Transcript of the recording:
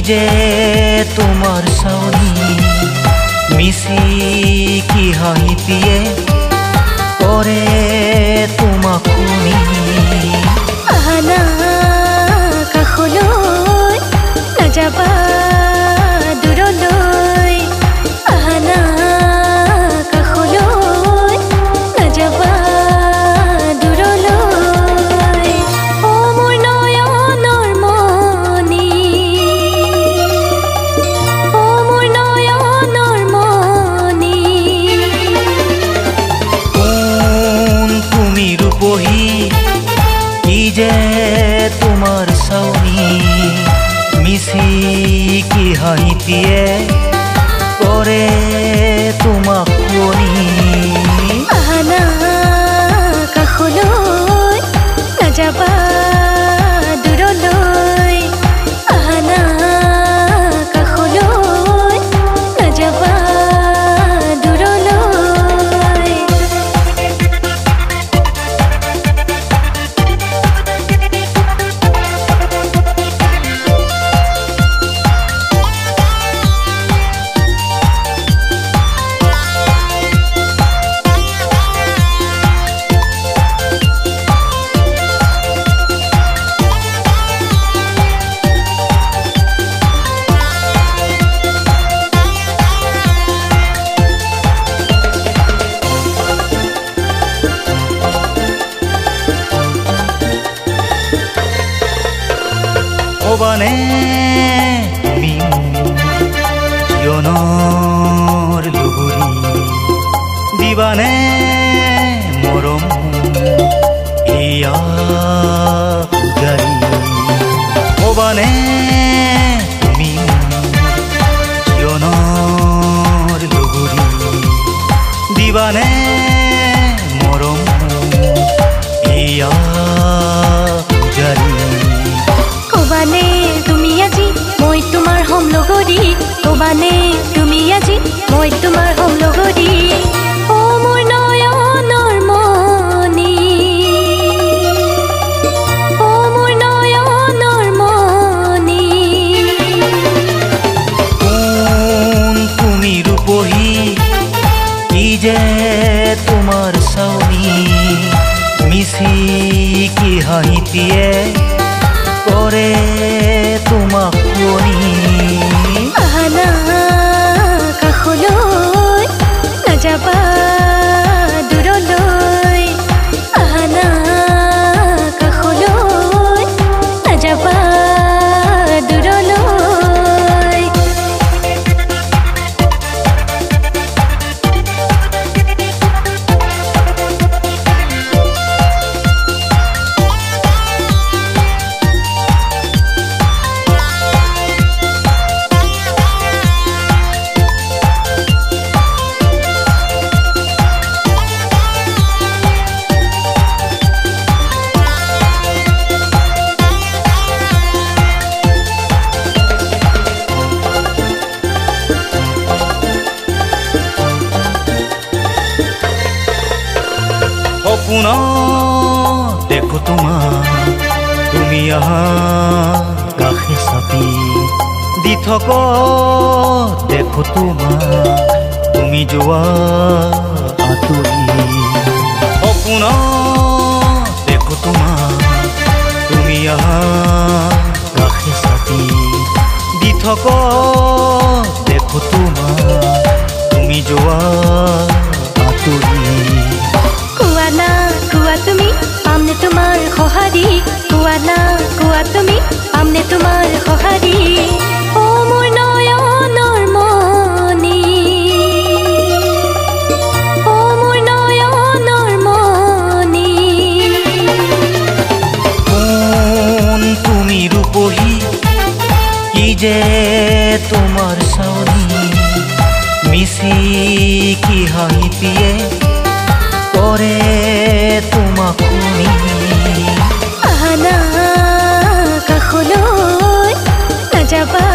যে তোমাৰ চাউনি মিছি কি হাঁহিটিয়ে কৰে তোমাক শুনি আহানা কাষলৈ নাযাবা দূৰলৈ আহানা কাষলৈ নাযাবা দূৰলৈ অ মোৰ নয়নৰ মণি অ মোৰ নয়নৰ মণি কোন তুমি ৰূপহী কি যে তোমাৰ চাউনি মিছি কি হাঁহিটিয়ে কৰে তোমাক শুনি আহানা কাষলৈ নাযাবা দূৰলৈ আহানা কাষলৈ নাযাবা দূৰলৈ কবানে তুমি জীৱনৰ লুগুৰি দিবানে মৰম এয়া উজাৰি কবানে তুমি জীৱনৰ লুগুৰি দিবানে মৰম এয়া উজাৰি কবানে তুমি আজি মই তোমাৰ হম লগৰী কবানে তুমি আজি মই তোমাৰ হম লগৰী অ মোৰ নয়নৰ মণি অ মোৰ নয়নৰ মণি কোন তুমি ৰূপহী কি যে তোমাৰ চাউনি মিছি কি হাঁহিটিয়ে কৰে তোমাক শুনি আহানা কাষলৈ নাযাবা দূৰলৈ আহানা কাষলৈ নাযাবা দূৰলৈ সপোন দেখো তোমাক তুমি আহা কাষে চাপি দি থক দেখো তোমাক তুমি যোৱা আঁতৰি সপোন দেখো তোমাক তুমি আহা কাষে চাপি দি থক দেখো তোমাক তুমি যোৱা আঁতৰি কোৱা না কোৱা তুমি পামনে তোমাৰ সঁহাৰি কোৱা না কোৱা তুমি পামনে তোমাৰ সঁহাৰি অ মোৰ নয়নৰ মণি অ মোৰ নয়নৰ মণি কোন তুমি ৰূপহী কি যে তোমাৰ চাউনি মিছি কি হাঁহিটিয়ে কৰে তোমাক শুনি আহানা কাষলৈ নাযাবা